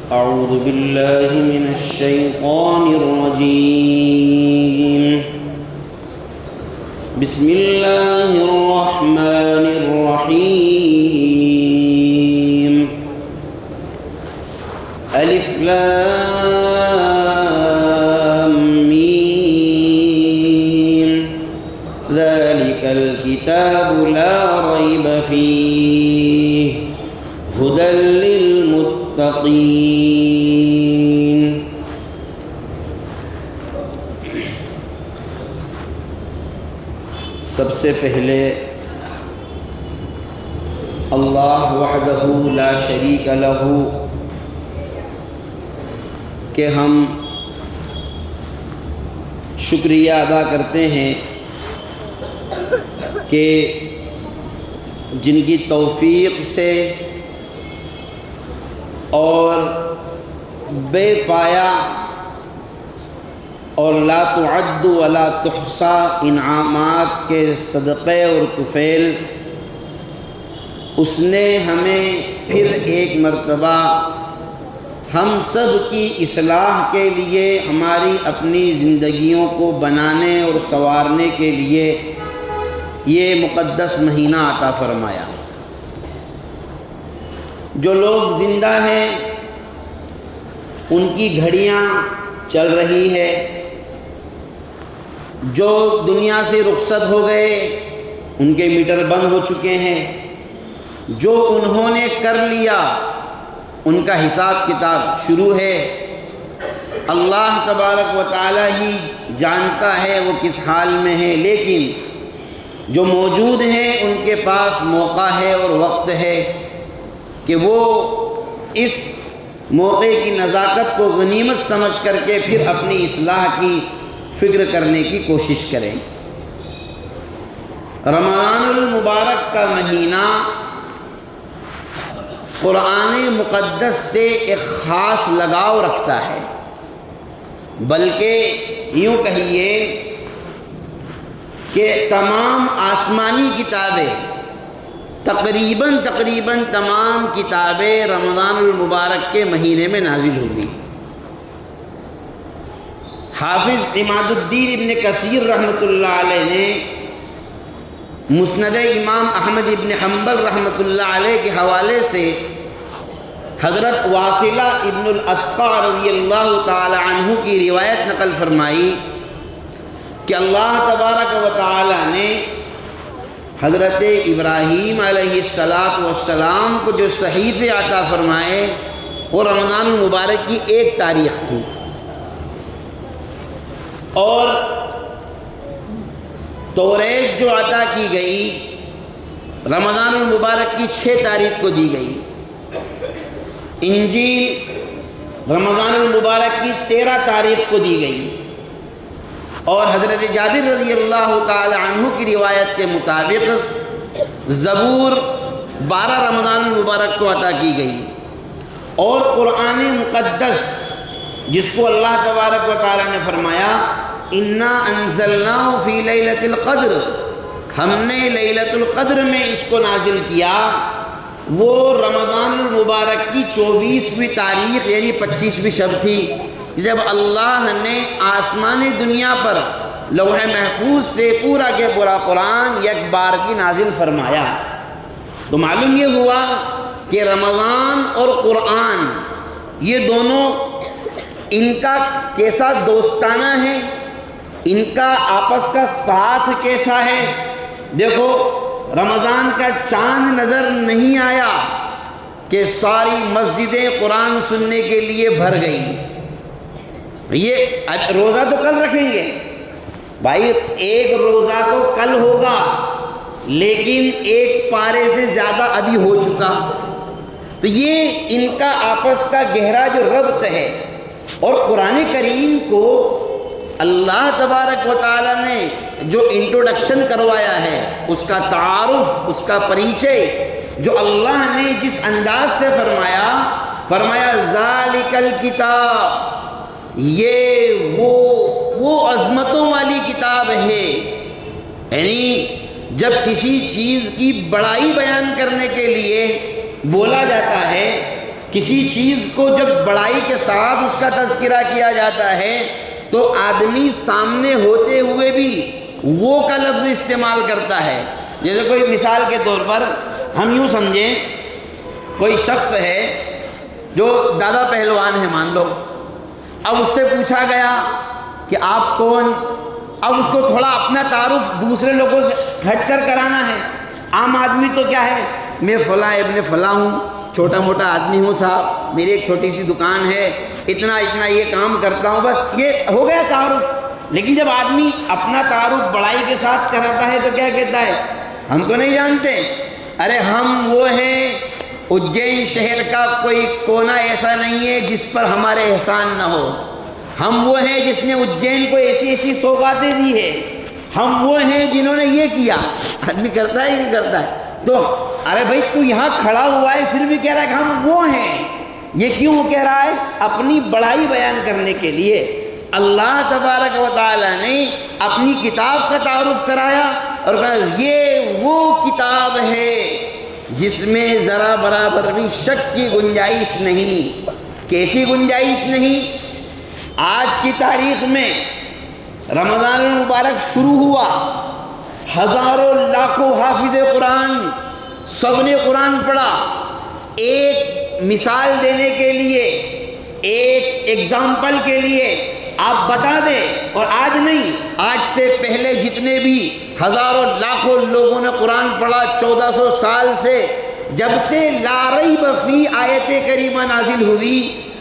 أعوذ بالله من الشيطان الرجيم. بسم الله الرحمن الرحيم. ألف لام ميم. ذلك الكتاب لا ريب فيه هدى للمتقين. سب سے پہلے اللہ وحدہ لا شریک لہ کہ ہم شکریہ ادا کرتے ہیں کہ جن کی توفیق سے اور بے پایا اور لا تعد ولا تحصى انعامات کے صدقے اور طفیل اس نے ہمیں پھر ایک مرتبہ ہم سب کی اصلاح کے لیے ہماری اپنی زندگیوں کو بنانے اور سنوارنے کے لیے یہ مقدس مہینہ عطا فرمایا. جو لوگ زندہ ہیں ان کی گھڑیاں چل رہی ہے، جو دنیا سے رخصت ہو گئے ان کے میٹر بند ہو چکے ہیں، جو انہوں نے کر لیا ان کا حساب کتاب شروع ہے. اللہ تبارک و تعالی ہی جانتا ہے وہ کس حال میں ہے، لیکن جو موجود ہیں ان کے پاس موقع ہے اور وقت ہے کہ وہ اس موقع کی نزاکت کو غنیمت سمجھ کر کے پھر اپنی اصلاح کی فکر کرنے کی کوشش کریں. رمضان المبارک کا مہینہ قرآن مقدس سے ایک خاص لگاؤ رکھتا ہے، بلکہ یوں کہیے کہ تمام آسمانی کتابیں تقریباً تمام کتابیں رمضان المبارک کے مہینے میں نازل ہوئی. حافظ عماد الدین ابن کثیر رحمۃ اللہ علیہ نے مسند امام احمد ابن حنبل رحمۃ اللہ علیہ کے حوالے سے حضرت واصلہ ابن الاسقع رضی اللہ تعالی عنہ کی روایت نقل فرمائی کہ اللہ تبارک و تعالی نے حضرت ابراہیم علیہ السلام کو جو صحیفے عطا فرمائے وہ رمضان المبارک کی 1 تاریخ تھی، اور توریت جو عطا کی گئی رمضان المبارک کی 6 تاریخ کو دی گئی. انجیل رمضان المبارک کی 13 تاریخ کو دی گئی، اور حضرت جابر رضی اللہ تعالی عنہ کی روایت کے مطابق زبور 12 رمضان المبارک کو عطا کی گئی، اور قرآن مقدس جس کو اللہ تبارک و تعالی نے فرمایا انا انزلناہ فی لیلۃ القدر، ہم نے لیلۃ القدر میں اس کو نازل کیا، وہ رمضان المبارک کی 24ویں تاریخ یعنی 25ویں شب تھی جب اللہ نے آسمان دنیا پر لوح محفوظ سے پورا کے پورا قرآن یک بار کی نازل فرمایا. تو معلوم یہ ہوا کہ رمضان اور قرآن یہ دونوں ان کا کیسا دوستانہ ہے، ان کا آپس کا ساتھ کیسا ہے. دیکھو رمضان کا چاند نظر نہیں آیا کہ ساری مسجدیں قرآن سننے کے لیے بھر گئی. یہ روزہ تو کل رکھیں گے بھائی، ایک روزہ تو کل ہوگا لیکن 1 پارے سے زیادہ ابھی ہو چکا. تو یہ ان کا آپس کا گہرا جو ربط ہے، اور قرآن کریم کو اللہ تبارک و تعالی نے جو انٹروڈکشن کروایا ہے، اس کا تعارف، اس کا پریچے جو اللہ نے جس انداز سے فرمایا ذالک الکتاب، یہ وہ عظمتوں والی کتاب ہے. یعنی جب کسی چیز کی بڑائی بیان کرنے کے لیے بولا جاتا ہے کسی چیز کو جب بڑائی کے ساتھ اس کا تذکرہ کیا جاتا ہے تو آدمی سامنے ہوتے ہوئے بھی وہ کا لفظ استعمال کرتا ہے. جیسے کوئی مثال کے طور پر ہم یوں سمجھیں کوئی شخص ہے جو دادا پہلوان ہے مان لو. اب اس سے پوچھا گیا کہ آپ کون؟ اب اس کو تھوڑا اپنا تعارف دوسرے لوگوں سے ہٹ کر کرانا ہے. عام آدمی تو کیا ہے، میں فلاں ابن فلاں ہوں، چھوٹا موٹا آدمی ہوں صاحب، میری ایک چھوٹی سی دکان ہے، اتنا یہ کام کرتا ہوں، بس یہ ہو گیا تعارف. لیکن جب آدمی اپنا تعارف بڑائی کے ساتھ کراتا ہے تو کیا کہتا ہے؟ ہم کو نہیں جانتے، ارے ہم وہ ہیں، اجین شہر کا کوئی کونا ایسا نہیں ہے جس پر ہمارے احسان نہ ہو. ہم وہ ہیں جس نے اجین کو ایسی ایسی سوغاتیں دی ہے. ہم وہ ہیں جنہوں نے یہ کیا. آدمی کرتا ہے ہی نہیں کرتا ہے. تو ارے بھائی تو یہاں کھڑا ہوا ہے پھر بھی کہہ رہا ہے کہ ہم وہ ہیں. یہ کیوں کہہ رہا ہے؟ اپنی بڑائی بیان کرنے کے لیے. اللہ تبارک و تعالی نے اپنی کتاب کا تعارف کرایا اور کہا یہ وہ کتاب ہے جس میں ذرا برابر بھی شک کی گنجائش نہیں. کیسی گنجائش نہیں؟ آج کی تاریخ میں رمضان المبارک شروع ہوا، ہزاروں لاکھوں حافظ قرآن سب نے قرآن پڑھا. ایک مثال دینے کے لیے، ایک ایگزامپل کے لیے آپ بتا دیں، اور آج نہیں، آج سے پہلے جتنے بھی ہزاروں لاکھوں لوگوں نے قرآن پڑھا 1400 سال سے، جب سے لا ریب فی آیت کریمہ نازل ہوئی،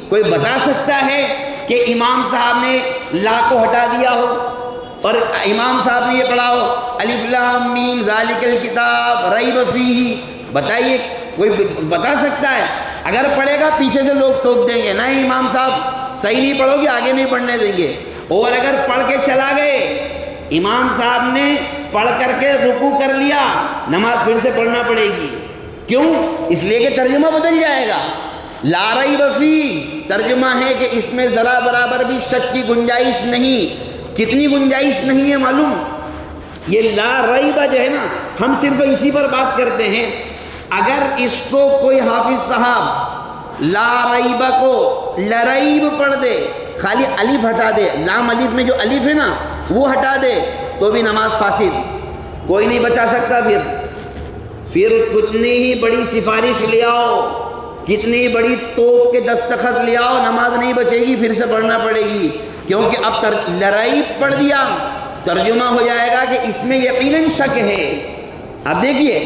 کوئی بتا سکتا ہے کہ امام صاحب نے لا کو ہٹا دیا ہو اور امام صاحب نے یہ پڑھا ہو الف لام میم ذالک الکتاب ریب فیہ؟ بتائیے کوئی بتا سکتا ہے؟ اگر پڑھے گا پیچھے سے لوگ ٹوک دیں گے، نہیں امام صاحب صحیح نہیں پڑھو گے، آگے نہیں پڑھنے دیں گے. اور اگر پڑھ کے چلا گئے، امام صاحب نے پڑھ کر کے رکوع کر لیا، نماز پھر سے پڑھنا پڑے گی. کیوں؟ اس لیے کہ ترجمہ بدل جائے گا. لا ریب فیہ ترجمہ ہے کہ اس میں ذرا برابر بھی شک کی گنجائش نہیں. کتنی گنجائش نہیں ہے معلوم؟ یہ لا ریب جو ہے نا، ہم صرف اسی پر بات کرتے ہیں. اگر اس کو کوئی حافظ صاحب لا ریب کو لریب پڑھ دے، خالی الف ہٹا دے، لام الف میں جو الف ہے نا وہ ہٹا دے، تو بھی نماز فاسد. کوئی نہیں بچا سکتا. پھر کتنی ہی بڑی سفارش لے آؤ، کتنی بڑی توپ کے دستخط لے آؤ، نماز نہیں بچے گی، پھر سے پڑھنا پڑے گی. کیونکہ اب لریب پڑھ دیا، ترجمہ ہو جائے گا کہ اس میں یقیناً شک ہے. اب دیکھیے،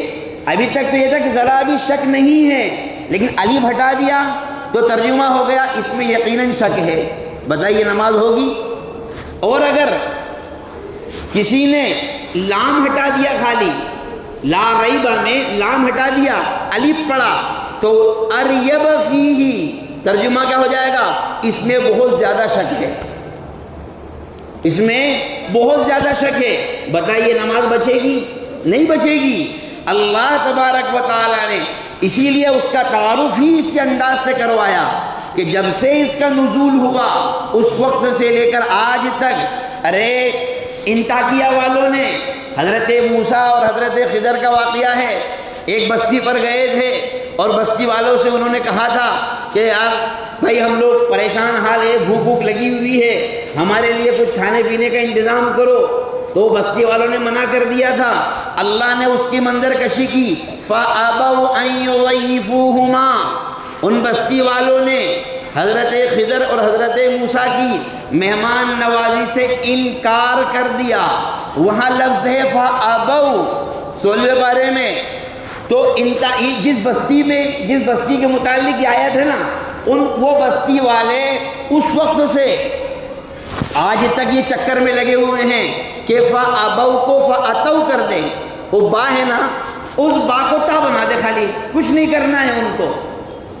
ابھی تک تو یہ تھا کہ ذرا بھی شک نہیں ہے، لیکن الف ہٹا دیا تو ترجمہ ہو گیا اس میں یقیناً شک ہے. بتائیے نماز ہوگی؟ اور اگر کسی نے لام ہٹا دیا، خالی لا ریب میں لام ہٹا دیا، الف پڑھا، تو اریب فیہ ترجمہ کیا ہو جائے گا؟ اس میں بہت زیادہ شک ہے، اس میں بہت زیادہ شک ہے. بتائیے نماز بچے گی؟ نہیں بچے گی. اللہ تبارک و تعالی نے اسی لیے اس کا تعارف ہی اس انداز سے کروایا کہ جب سے اس کا نزول ہوا اس وقت سے لے کر آج تک، ارے انطاکیہ والوں نے حضرت موسیٰ اور حضرت خضر کا واقعہ ہے، ایک بستی پر گئے تھے اور بستی والوں سے انہوں نے کہا تھا کہ یار بھائی ہم لوگ پریشان حال ہے، بھوک لگی ہوئی ہے، ہمارے لیے کچھ کھانے پینے کا انتظام کرو. تو بستی والوں نے منع کر دیا تھا. اللہ نے اس کی منظر کشی کی، فَأَبَوْا أَن يُضَيِّفُوهُمَا، ان بستی والوں نے حضرت خضر اور حضرت موسیٰ کی مہمان نوازی سے انکار کر دیا. وہاں لفظ ہے فَأَبَوْا 16ویں پارے میں. تو جس بستی کے متعلق یہ آیت ہے نا، وہ بستی والے اس وقت سے آج تک یہ چکر میں لگے ہوئے ہیں کہ فَأَبَوْا کو فَأَتَوْا کر دیں. وہ با ہے نا، اس با کو تا بنا دے، خالی کچھ نہیں کرنا ہے. ان کو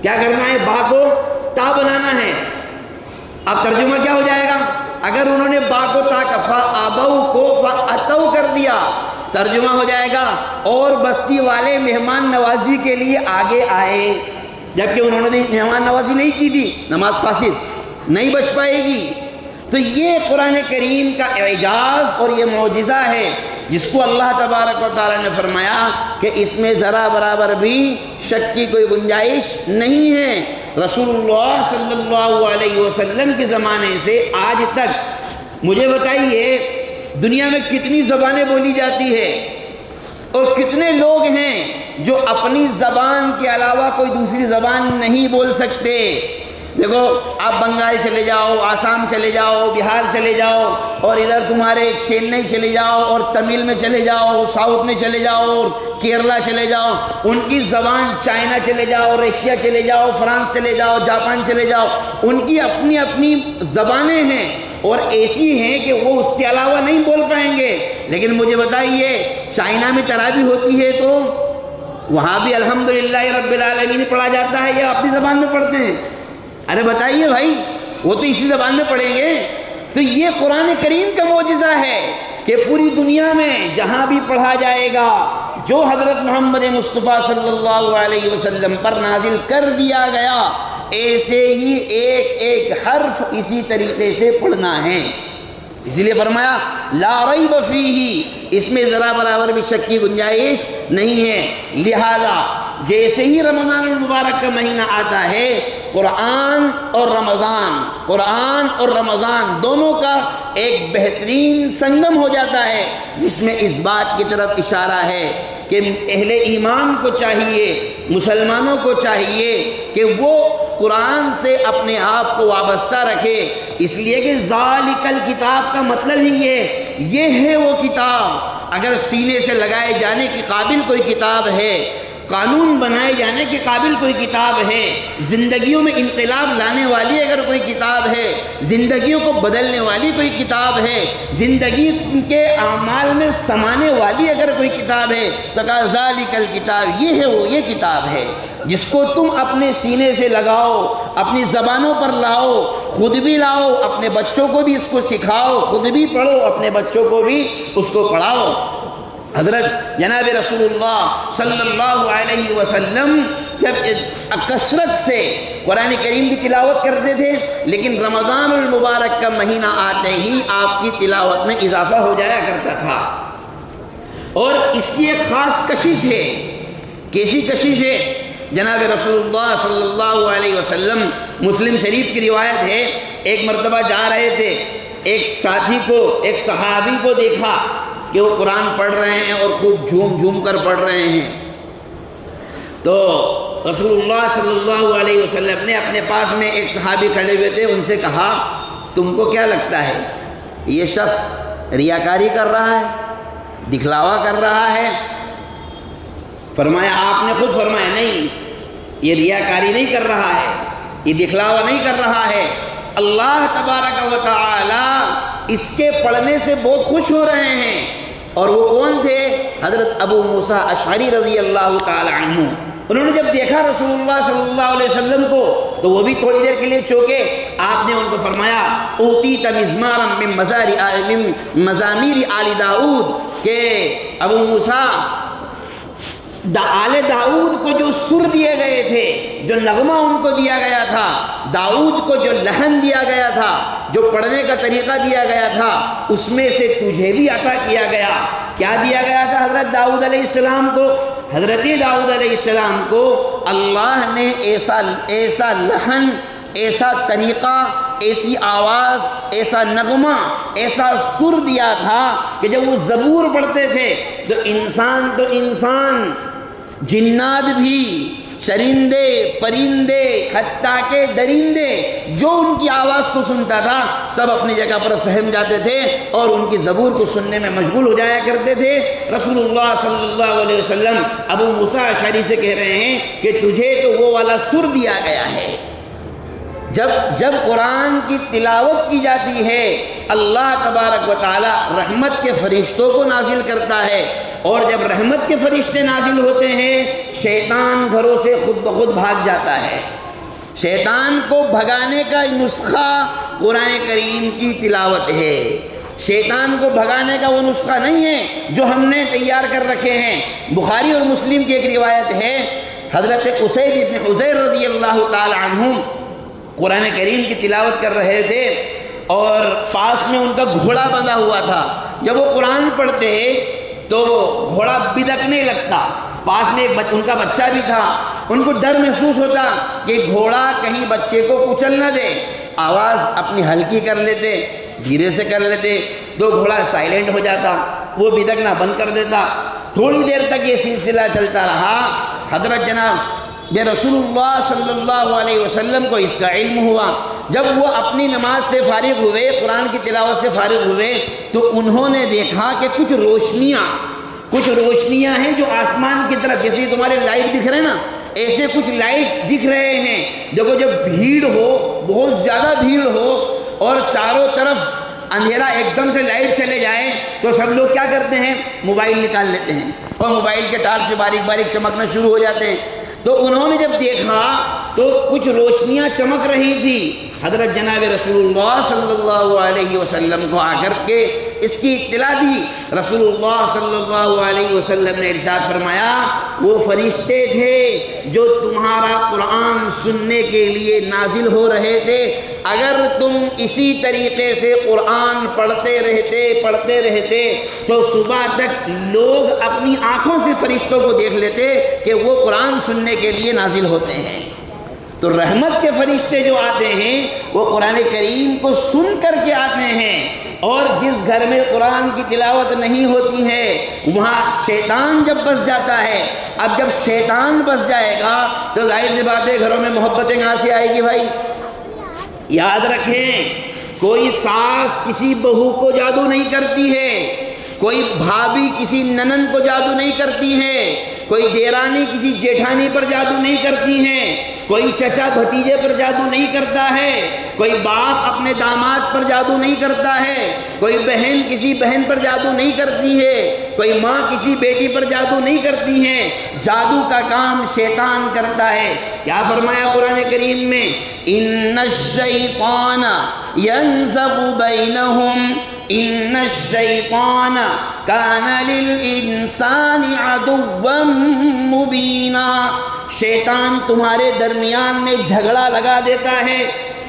کیا کرنا ہے؟ با کو تا بنانا ہے. اب ترجمہ کیا ہو جائے گا؟ اگر انہوں نے با کو تا کا فَأَبَوْا کو فَأَتَوْا کر دیا، ترجمہ ہو جائے گا اور بستی والے مہمان نوازی کے لیے آگے آئے، جبکہ انہوں نے مہمان نوازی نہیں کی تھی، نماز فاسد نہیں بچ پائے گی. تو یہ قرآن کریم کا اعجاز اور یہ معجزہ ہے جس کو اللہ تبارک و تعالی نے فرمایا کہ اس میں ذرا برابر بھی شک کی کوئی گنجائش نہیں ہے. رسول اللہ صلی اللہ علیہ وسلم کے زمانے سے آج تک مجھے بتائیے دنیا میں کتنی زبانیں بولی جاتی ہے اور کتنے لوگ ہیں جو اپنی زبان کے علاوہ کوئی دوسری زبان نہیں بول سکتے؟ دیکھو آپ بنگال چلے جاؤ، آسام چلے جاؤ، بہار چلے جاؤ، اور ادھر تمہارے چنئی چلے جاؤ، اور تمل میں چلے جاؤ، ساؤتھ میں چلے جاؤ، اور کیرلا چلے جاؤ، ان کی زبان، چائنا چلے جاؤ، رشیا چلے جاؤ، فرانس چلے جاؤ، جاپان چلے جاؤ، ان کی اپنی اپنی زبانیں ہیں اور ایسی ہیں کہ وہ اس کے علاوہ نہیں بول پائیں گے۔ لیکن مجھے بتائیے چائنا میں تراویح ہوتی ہے تو وہاں بھی الحمدللہ رب العالمین پڑھا جاتا ہے یا اپنی زبان میں پڑھتے ہیں؟ ارے بتائیے بھائی، وہ تو اسی زبان میں پڑھیں گے۔ تو یہ قرآن کریم کا معجزہ ہے کہ پوری دنیا میں جہاں بھی پڑھا جائے گا جو حضرت محمد مصطفیٰ صلی اللہ علیہ وسلم پر نازل کر دیا گیا، ایسے ہی ایک ایک حرف اسی طریقے سے پڑھنا ہے۔ اسی لیے فرمایا لا ریب فیہ، اس میں ذرا برابر بھی شک کی گنجائش نہیں ہے۔ لہذا جیسے ہی رمضان المبارک کا مہینہ آتا ہے، قرآن اور رمضان دونوں کا ایک بہترین سنگم ہو جاتا ہے، جس میں اس بات کی طرف اشارہ ہے کہ اہل ایمان کو چاہیے، مسلمانوں کو چاہیے کہ وہ قرآن سے اپنے آپ کو وابستہ رکھے، اس لیے کہ ذالک الکتاب کا مطلب ہی یہ ہے وہ کتاب۔ اگر سینے سے لگائے جانے کے قابل کوئی کتاب ہے، قانون بنائے جانے کے قابل کوئی کتاب ہے، زندگیوں میں انقلاب لانے والی اگر کوئی کتاب ہے، زندگیوں کو بدلنے والی کوئی کتاب ہے، زندگی کے اعمال میں سمانے والی اگر کوئی کتاب ہے، تو کہا ذالک الکتاب، یہ ہے وہ یہ کتاب ہے جس کو تم اپنے سینے سے لگاؤ، اپنی زبانوں پر لاؤ، خود بھی لاؤ، اپنے بچوں کو بھی اس کو سکھاؤ، خود بھی پڑھو، اپنے بچوں کو بھی اس کو پڑھاؤ۔ حضرت جناب رسول اللہ صلی اللہ علیہ وسلم جب کثرت سے قرآن کریم کی تلاوت کرتے تھے، لیکن رمضان المبارک کا مہینہ آتے ہی آپ کی تلاوت میں اضافہ ہو جایا کرتا تھا۔ اور اس کی ایک خاص کشش ہے۔ کیسی کشش ہے؟ جناب رسول اللہ صلی اللہ علیہ وسلم، مسلم شریف کی روایت ہے، ایک مرتبہ جا رہے تھے، ایک ساتھی کو، ایک صحابی کو دیکھا کہ وہ قرآن پڑھ رہے ہیں اور خوب جھوم جھوم کر پڑھ رہے ہیں۔ تو رسول اللہ صلی اللہ علیہ وسلم نے اپنے پاس میں ایک صحابی کھڑے ہوئے تھے، ان سے کہا تم کو کیا لگتا ہے یہ شخص ریاکاری کر رہا ہے، دکھلاوا کر رہا ہے؟ فرمایا، آپ نے خود فرمایا نہیں، یہ ریاکاری نہیں کر رہا ہے، یہ دکھلاوا نہیں کر رہا ہے، اللہ تبارک و تعالی اس کے پڑھنے سے بہت خوش ہو رہے ہیں۔ اور وہ کون تھے؟ حضرت ابو موسیٰ اشعری رضی اللہ تعالی عنہ۔ انہوں نے جب دیکھا رسول اللہ صلی اللہ علیہ وسلم کو تو وہ بھی تھوڑی دیر کے لیے چونکے۔ آپ نے ان کو فرمایا اوتیت مزمارا من مزامیر آل داؤد، کہ ابو موسیٰ آل داؤد کو جو سر دیے گئے تھے، جو نغمہ ان کو دیا گیا تھا، داؤد کو جو لحن دیا گیا تھا، جو پڑھنے کا طریقہ دیا گیا تھا، اس میں سے تجھے بھی عطا کیا گیا۔ کیا دیا گیا تھا حضرت داؤد علیہ السلام کو؟ حضرت داؤد علیہ السلام کو اللہ نے ایسا لحن، ایسا طریقہ، ایسی آواز، ایسا نغمہ، ایسا سر دیا تھا کہ جب وہ زبور پڑھتے تھے تو انسان جنات بھی، چرندے، پرندے، حتیٰ کہ درندے جو ان کی آواز کو سنتا تھا سب اپنی جگہ پر سہم جاتے تھے اور ان کی زبور کو سننے میں مشغول ہو جایا کرتے تھے۔ رسول اللہ صلی اللہ علیہ وسلم ابو موسیٰ اشعری سے کہہ رہے ہیں کہ تجھے تو وہ والا سر دیا گیا ہے۔ جب قرآن کی تلاوت کی جاتی ہے، اللہ تبارک و تعالی رحمت کے فرشتوں کو نازل کرتا ہے، اور جب رحمت کے فرشتے نازل ہوتے ہیں شیطان گھروں سے خود بخود بھاگ جاتا ہے۔ شیطان کو بھگانے کا نسخہ قرآن کریم کی تلاوت ہے۔ شیطان کو بھگانے کا وہ نسخہ نہیں ہے جو ہم نے تیار کر رکھے ہیں۔ بخاری اور مسلم کی ایک روایت ہے، حضرت اسید بن حضیر رضی اللہ تعالی عنہ قرآن کریم کی تلاوت کر رہے تھے اور پاس میں ان کا گھوڑا بندھا ہوا تھا۔ جب وہ قرآن پڑھتے تو گھوڑا بدکنے لگتا، پاس میں ان کا بچہ بھی تھا، ان کو ڈر محسوس ہوتا کہ گھوڑا کہیں بچے کو کچل نہ دے، آواز اپنی ہلکی کر لیتے، دھیرے سے کر لیتے تو گھوڑا سائلنٹ ہو جاتا، وہ بدکنا بند کر دیتا۔ تھوڑی دیر تک یہ سلسلہ چلتا رہا۔ حضرت جناب رسول اللہ صلی اللہ علیہ وسلم کو اس کا علم ہوا۔ جب وہ اپنی نماز سے فارغ ہوئے، قرآن کی تلاوت سے فارغ ہوئے، تو انہوں نے دیکھا کہ کچھ روشنیاں ہیں جو آسمان کی طرف، جیسے تمہارے لائٹ دکھ رہے ہیں نا، ایسے کچھ لائٹ دکھ رہے ہیں۔ دیکھو جب بھیڑ ہو، بہت زیادہ بھیڑ ہو اور چاروں طرف اندھیرا، ایک دم سے لائٹ چلے جائے تو سب لوگ کیا کرتے ہیں؟ موبائل نکال لیتے ہیں اور موبائل کے ٹارچ سے باریک باریک چمکنا شروع ہو جاتے ہیں۔ تو انہوں نے جب دیکھا تو کچھ روشنیاں چمک رہی تھی۔ حضرت جناب رسول اللہ صلی اللہ علیہ وسلم کو آ کر کے اس کی اطلاع دی۔ رسول اللہ صلی اللہ علیہ وسلم نے ارشاد فرمایا، وہ فرشتے تھے جو تمہارا قرآن سننے کے لیے نازل ہو رہے تھے۔ اگر تم اسی طریقے سے قرآن پڑھتے رہتے تو صبح تک لوگ اپنی آنکھوں سے فرشتوں کو دیکھ لیتے کہ وہ قرآن سننے کے لیے نازل ہوتے ہیں۔ تو رحمت کے فرشتے جو آتے ہیں وہ قرآن کریم کو سن کر کے آتے ہیں، اور جس گھر میں قرآن کی تلاوت نہیں ہوتی ہے وہاں شیطان جب بس جاتا ہے۔ اب جب شیطان بس جائے گا تو ظاہر سی بات ہے گھروں میں محبتیں کہاں سے آئے گی بھائی؟ یاد رکھیں، کوئی ساس کسی بہو کو جادو نہیں کرتی ہے، کوئی بھابھی کسی ننند کو جادو نہیں کرتی ہے، کوئی دیرانی کسی جیٹھانی پر جادو نہیں کرتی ہے، کوئی چچا بھتیجے پر جادو نہیں کرتا ہے، کوئی باپ اپنے داماد پر جادو نہیں کرتا ہے، کوئی بہن کسی بہن پر جادو نہیں کرتی ہے، کوئی ماں کسی بیٹی پر جادو نہیں کرتی ہے۔ جادو کا کام شیطان کرتا ہے۔ کیا فرمایا قرآن کریم میں؟ ان الشیطان ینزغ بینہم ان الشیطان کان للانسان عدوا مبینا۔ شیطان تمہارے درمیان میں جھگڑا لگا دیتا ہے،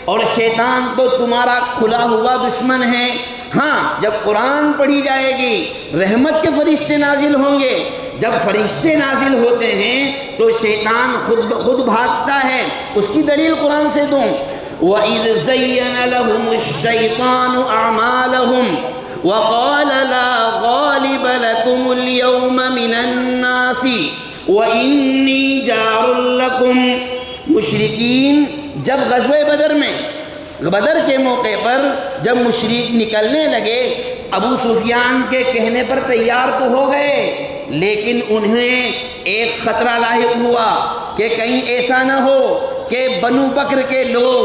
اور شیطان تو تمہارا کھلا ہوا دشمن ہے۔ ہاں، جب قرآن پڑھی جائے گی، رحمت کے فرشتے نازل ہوں گے۔ جب فرشتے نازل ہوتے ہیں تو شیطان خود بخود بھاگتا ہے۔ اس کی دلیل قرآن سے دوں، وَإِذْ زَيَّنَ لَهُمُ الشَّيْطَانُ أَعْمَالَهُمْ وَقَالَ لَا غَالِبَ لَكُمُ الْيَوْمَ مِنَ النَّاسِ وَإِنِّي جَارٌ لَكُمْ۔ مشرکین جب غزوہ بدر کے موقع پر جب مشرک نکلنے لگے، ابو سفیان کے کہنے پر تیار تو ہو گئے، لیکن انہیں ایک خطرہ لاحق ہوا کہ کہیں ایسا نہ ہو کہ بنو بکر کے لوگ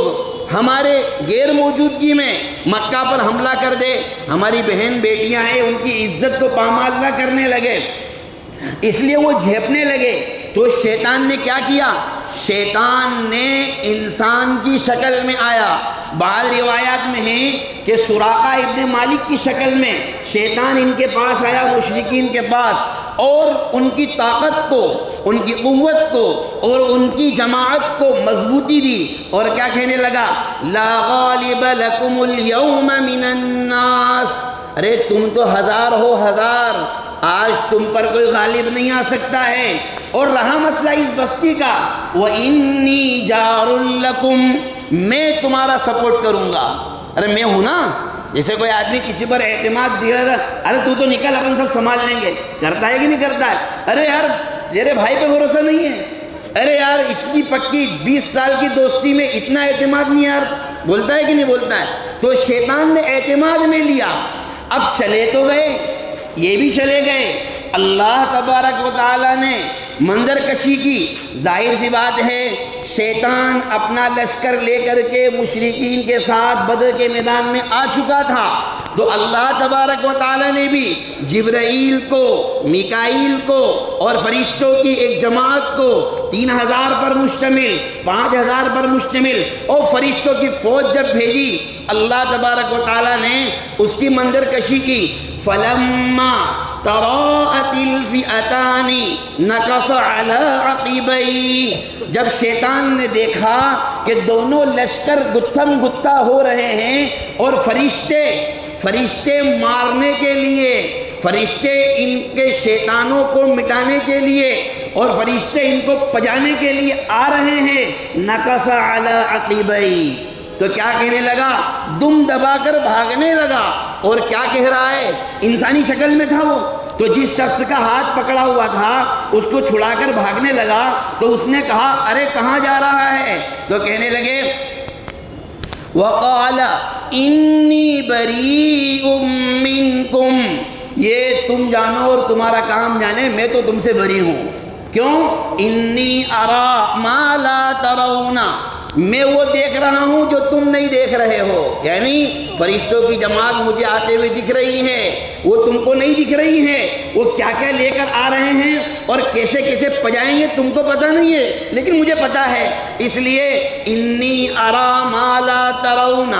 ہمارے غیر موجودگی میں مکہ پر حملہ کر دے، ہماری بہن بیٹیاں ہیں ان کی عزت کو پامال نہ کرنے لگے، اس لیے وہ جھیپنے لگے۔ تو شیطان نے کیا کیا؟ شیطان نے انسان کی شکل میں آیا۔ بعض روایات میں ہے کہ سراقہ ابن مالک کی شکل میں شیطان ان کے پاس آیا، مشرکین کے پاس، اور ان کی طاقت کو، ان کی قوت کو اور ان کی جماعت کو مضبوطی دی، اور کیا کہنے لگا؟ لا غالب لکم اليوم من الناس۔ ارے تم تو ہزار ہو ہزار، آج تم پر کوئی غالب نہیں آ سکتا ہے۔ اور رہا مسئلہ اس بستی کا، وَإِنِّي جَارٌ لَكُمْ، میں تمہارا سپورٹ کروں گا۔ ارے میں ہوں نا، جیسے کوئی آدمی کسی پر اعتماد دیا تھا، ارے تو نکل اپن سب سنبھال لیں گے، کرتا ہے کہ نہیں کرتا ہے؟ ارے یار تیرے بھائی پہ بھروسہ نہیں ہے، ارے یار اتنی پکی 20 سال کی دوستی میں اتنا اعتماد نہیں یار، بولتا ہے کہ نہیں بولتا ہے؟ تو شیطان نے اعتماد میں لیا۔ اب چلے تو گئے، یہ بھی چلے گئے، اللہ تبارک و تعالیٰ نے منظر کشی کی۔ ظاہر سی بات ہے شیطان اپنا لشکر لے کر کے مشرکین کے ساتھ بدر کے میدان میں آ چکا تھا، تو اللہ تبارک و تعالیٰ نے بھی جبرائیل کو، میکائیل کو اور فرشتوں کی ایک جماعت کو 3000 پر مشتمل، 5000 پر مشتمل اور فرشتوں کی فوج جب بھیجی، اللہ تبارک و تعالیٰ نے اس کی منظر کشی کی۔ فَلَمَّا تَرَاءَتِ الْفِئَتَانِ نَكَصَ عَلَىٰ عَقِبَيْهِ، جب شیطان نے دیکھا کہ دونوں لشکر گتھم گتھا ہو رہے ہیں اور فرشتے مارنے کے لیے، فرشتے ان کے شیطانوں کو مٹانے کے لیے اور فرشتے ان کو پجانے کے لیے آ رہے ہیں، نکص علی عقبیہ، تو کیا کہنے لگا؟ دم دبا کر بھاگنے لگا۔ اور کیا کہہ رہا ہے؟ انسانی شکل میں تھا وہ، تو جس شخص کا ہاتھ پکڑا ہوا تھا اس کو چھڑا کر بھاگنے لگا، تو اس نے کہا ارے کہاں جا رہا ہے؟ تو کہنے لگے وقال انی بریء منکم، یہ تم جانو اور تمہارا کام جانے، میں تو تم سے بری ہوں۔ کیوں؟ انی ارا ما لا ترون، میں وہ دیکھ رہا ہوں جو تم نہیں دیکھ رہے ہو، یعنی فرشتوں کی جماعت مجھے آتے ہوئے دکھ رہی ہے، وہ تم کو نہیں دکھ رہی ہے۔ وہ کیا کیا لے کر آ رہے ہیں اور کیسے کیسے پجائیں گے تم کو پتہ نہیں ہے، لیکن مجھے پتہ ہے، اس لیے انی ارا ما لا ترون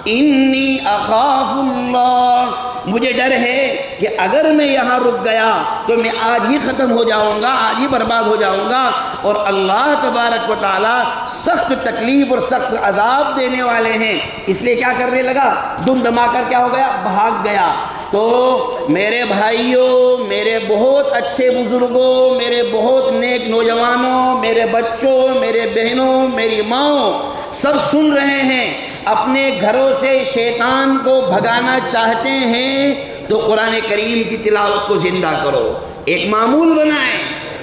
انی اخاف اللہ، مجھے ڈر ہے کہ اگر میں یہاں رک گیا تو میں آج ہی ختم ہو جاؤں گا، آج ہی برباد ہو جاؤں گا، اور اللہ تبارک و تعالی سخت تکلیف اور سخت عذاب دینے والے ہیں۔ اس لیے کیا کرنے لگا؟ دم دما کر کیا ہو گیا؟ بھاگ گیا۔ تو میرے بھائیوں، میرے بہت اچھے بزرگوں، میرے بہت نیک نوجوانوں، میرے بچوں، میرے بہنوں، میری ماؤں، سب سن رہے ہیں، اپنے گھروں سے شیطان کو بھگانا چاہتے ہیں تو قرآن کریم کی تلاوت کو زندہ کرو، ایک معمول بنائیں،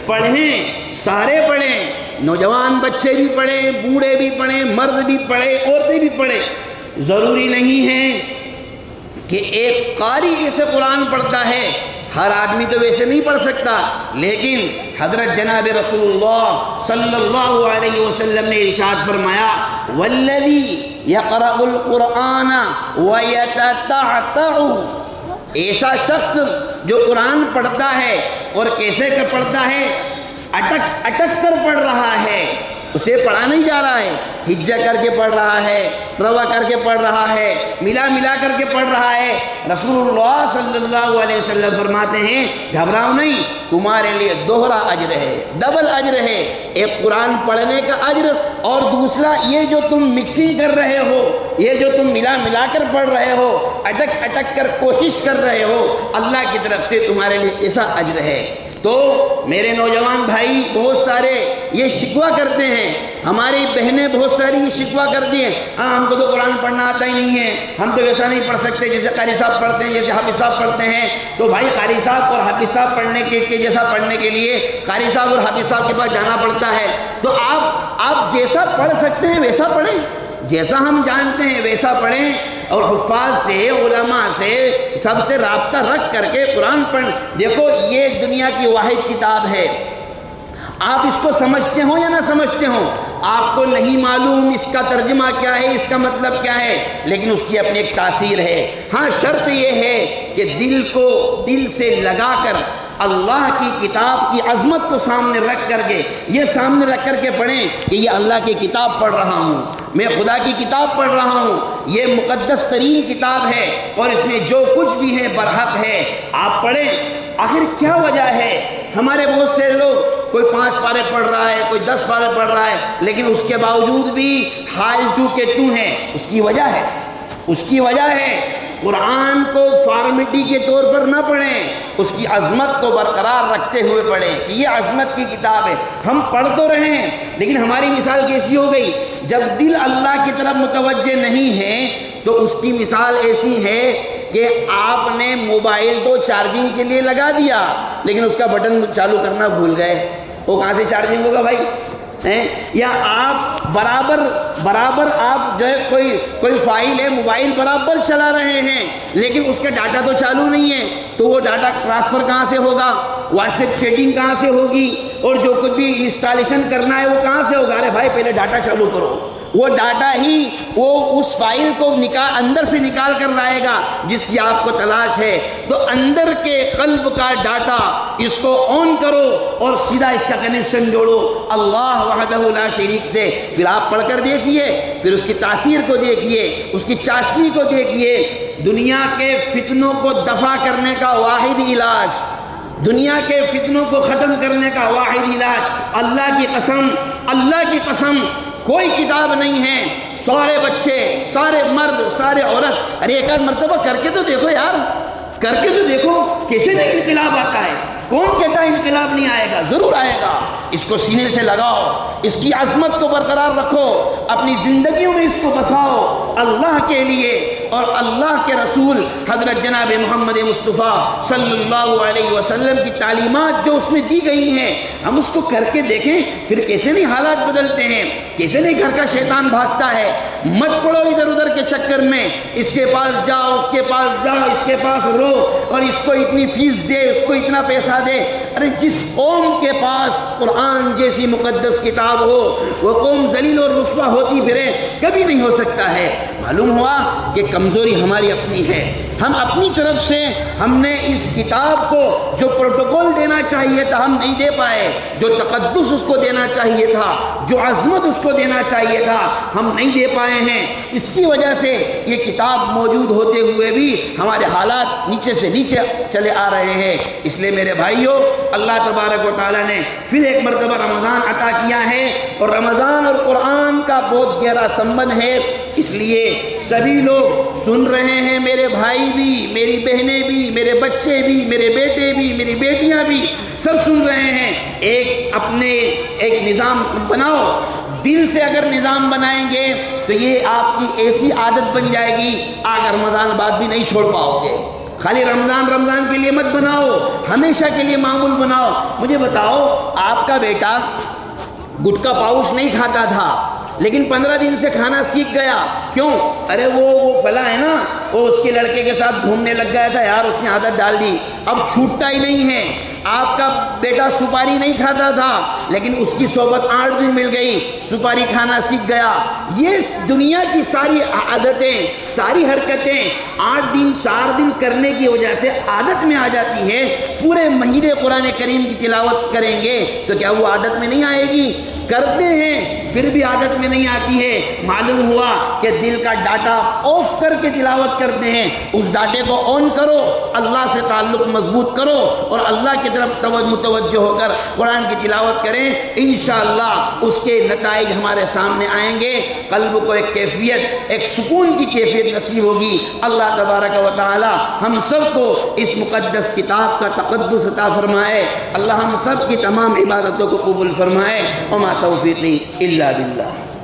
پڑھیں، سارے پڑھیں، نوجوان بچے بھی پڑھیں، بوڑھے بھی پڑھیں، مرد بھی پڑھیں، عورتیں بھی پڑھیں۔ ضروری نہیں ہے کہ ایک قاری جیسے قرآن پڑھتا ہے، ہر آدمی تو ویسے نہیں پڑھ سکتا، لیکن حضرت جناب رسول اللہ صلی اللہ علیہ وسلم نے ارشاد فرمایا والذی یقرأ القرآن ویتتعتع، ایسا شخص جو قرآن پڑھتا ہے اور کیسے کر پڑھتا ہے؟ اٹک اٹک کر پڑھ رہا ہے، اسے پڑھا نہیں جا رہا ہے، ہجہ کر کے پڑھ رہا ہے، روا کر کے پڑھ رہا ہے، ملا ملا کر کے پڑھ رہا ہے۔ رسول اللہ صلی اللہ علیہ وسلم فرماتے ہیں گھبراؤ نہیں، تمہارے لیے دوہرا اجر ہے، ڈبل اجر ہے، ایک قرآن پڑھنے کا اجر، اور دوسرا یہ جو تم مکسنگ کر رہے ہو، یہ جو تم ملا ملا کر پڑھ رہے ہو، اٹک اٹک کر کوشش کر رہے ہو، اللہ کی طرف سے تمہارے لیے ایسا اجر ہے۔ تو میرے نوجوان بھائی بہت سارے یہ شکوہ کرتے ہیں، ہماری بہنیں بہت ساری یہ شکوہ کرتی ہیں، ہاں ہم کو تو قرآن پڑھنا آتا ہی نہیں ہے، ہم تو ویسا نہیں پڑھ سکتے جیسے قاری صاحب پڑھتے ہیں، جیسے حافظ صاحب پڑھتے ہیں۔ تو بھائی قاری صاحب اور حافظ صاحب پڑھنے کے جیسا پڑھنے کے لیے قاری صاحب اور حافظ صاحب کے پاس جانا پڑتا ہے، تو آپ جیسا پڑھ سکتے ہیں ویسا پڑھیں، جیسا ہم جانتے ہیں ویسا پڑھیں، اور حفاظ سے، علماء سے، سب سے رابطہ رکھ کر کے قرآن پڑھ۔ دیکھو یہ دنیا کی واحد کتاب ہے، آپ اس کو سمجھتے ہو یا نہ سمجھتے ہو، آپ کو نہیں معلوم اس کا ترجمہ کیا ہے، اس کا مطلب کیا ہے، لیکن اس کی اپنی ایک تاثیر ہے۔ ہاں شرط یہ ہے کہ دل کو دل سے لگا کر اللہ کی کتاب کی عظمت کو سامنے رکھ کر کے، یہ سامنے رکھ کر کے پڑھیں کہ یہ اللہ کی کتاب پڑھ رہا ہوں، میں خدا کی کتاب پڑھ رہا ہوں، یہ مقدس ترین کتاب ہے اور اس میں جو کچھ بھی ہے برحق ہے، آپ پڑھیں۔ آخر کیا وجہ ہے؟ ہمارے بہت سے لوگ کوئی 5 پارے پڑھ رہا ہے، کوئی 10 پارے پڑھ رہا ہے، لیکن اس کے باوجود بھی حال چو کہ تو ہے، اس کی وجہ ہے، اس کی وجہ ہے قرآن کو فارمیٹی کے طور پر نہ پڑھیں، اس کی عظمت کو برقرار رکھتے ہوئے پڑھیں کہ یہ عظمت کی کتاب ہے۔ ہم پڑھ تو رہے ہیں لیکن ہماری مثال کیسی ہو گئی؟ جب دل اللہ کی طرف متوجہ نہیں ہے تو اس کی مثال ایسی ہے کہ آپ نے موبائل تو چارجنگ کے لیے لگا دیا لیکن اس کا بٹن چالو کرنا بھول گئے، وہ کہاں سے چارجنگ ہوگا بھائی؟ یا آپ برابر آپ جو ہے کوئی فائل ہے، موبائل برابر چلا رہے ہیں لیکن اس کا ڈاٹا تو چالو نہیں ہے، تو وہ ڈاٹا ٹرانسفر کہاں سے ہوگا؟ واٹس ایپ چیٹنگ کہاں سے ہوگی؟ اور جو کچھ بھی انسٹالیشن کرنا ہے وہ کہاں سے ہوگا؟ ارے بھائی پہلے ڈاٹا چالو کرو، وہ ڈاٹا ہی وہ اس فائل کو اندر سے نکال کر لائے گا جس کی آپ کو تلاش ہے۔ تو اندر کے قلب کا ڈاٹا اس کو آن کرو اور سیدھا اس کا کنیکشن جوڑو اللہ وحدہ لا شریک سے، پھر آپ پڑھ کر دیکھیے، پھر اس کی تاثیر کو دیکھیے، اس کی چاشنی کو دیکھیے۔ دنیا کے فتنوں کو دفع کرنے کا واحد علاج، دنیا کے فتنوں کو ختم کرنے کا واحد علاج، اللہ کی قسم کوئی کتاب نہیں ہے۔ سارے بچے، سارے مرد، سارے عورت، ارے ایک آدھ مرتبہ کر کے تو دیکھو یار، کر کے تو دیکھو کیسے انقلاب آتا ہے۔ کون کہتا ہے انقلاب نہیں آئے گا؟ ضرور آئے گا. اس کو سینے سے لگاؤ، اس کی عظمت کو برقرار رکھو، اپنی زندگیوں میں اس کو بساؤ اللہ کے لیے اور اللہ کے رسول حضرت جناب محمد مصطفیٰ صلی اللہ علیہ وسلم کی تعلیمات جو اس میں دی گئی ہیں، ہم اس کو کر کے دیکھیں، پھر کیسے نہیں حالات بدلتے ہیں، کیسے نہیں گھر کا شیطان بھاگتا ہے. مت پڑو ادھر ادھر کے چکر میں، اس کے پاس جاؤ، اس کے پاس جاؤ، اس کے پاس رو، اور اس کو اتنی فیس دے، اس کو اتنا پیسہ دے. ارے جس قوم کے پاس قرآن جیسی مقدس کتاب ہو وہ قوم ذلیل اور رسوا ہوتی پھرے، کبھی نہیں ہو سکتا ہے. معلوم ہوا کہ کمزوری ہماری اپنی ہے. ہم اپنی طرف سے ہم نے اس کتاب کو جو پروٹوکول دینا چاہیے تھا ہم نہیں دے پائے، جو تقدس اس کو دینا چاہیے تھا، جو عظمت اس کو دینا چاہیے تھا، ہم نہیں دے پائے ہیں. اس کی وجہ سے یہ کتاب موجود ہوتے ہوئے بھی ہمارے حالات نیچے سے نیچے چلے آ رہے ہیں. اس لیے میرے بھائیوں، اللہ تبارک و تعالیٰ نے پھر ایک مرتبہ رمضان عطا کیا ہے، اور رمضان اور قرآن کا بہت گہرا سمبند ہے. اس لیے سبھی لوگ سن رہے ہیں، میرے بھائی بھی، میری بہنیں بھی، میرے بچے بھی، میرے بیٹے بھی، میری بیٹیاں بھی، سب سن رہے ہیں. اپنے ایک نظام بناؤ. دل سے اگر نظام بنائیں گے تو یہ آپ کی ایسی عادت بن جائے گی، آج رمضان بعد بھی نہیں چھوڑ پاؤ گے. خالی رمضان کے لیے مت بناؤ، ہمیشہ کے لیے معمول بناؤ. مجھے بتاؤ، آپ کا بیٹا گٹکا پاؤچ نہیں کھاتا تھا، لیکن 15 دن سے کھانا سیکھ گیا. کیوں؟ ارے وہ فلاں ہے نا، وہ اس کے لڑکے کے ساتھ گھومنے لگ گیا تھا یار، اس نے عادت ڈال دی، اب چھوٹتا ہی نہیں ہے. آپ کا بیٹا سپاری نہیں کھاتا تھا، لیکن اس کی صحبت 8 دن مل گئی، سپاری کھانا سیکھ گیا. یہ دنیا کی ساری عادتیں، ساری حرکتیں 8 دن 4 دن کرنے کی وجہ سے عادت میں آ جاتی ہے. پورے مہینے قرآن کریم کی تلاوت کریں گے تو کیا وہ عادت میں نہیں آئے گی؟ کرتے ہیں پھر بھی عادت میں نہیں آتی ہے. معلوم ہوا کہ دل کا ڈاٹا آف کر کے تلاوت کرتے ہیں. اس ڈاٹے کو آن کرو، اللہ سے تعلق مضبوط کرو، اور اللہ کی طرف متوجہ ہو کر قرآن کی تلاوت کریں. انشاءاللہ اس کے نتائج ہمارے سامنے آئیں گے. قلب کو ایک کیفیت، ایک سکون کی کیفیت نصیب ہوگی. اللہ تبارک و تعالی ہم سب کو اس مقدس کتاب کا تقدس عطا فرمائے. اللہ ہم سب کی تمام عبادتوں کو قبول فرمائے. وما توفیقی الا باللہ.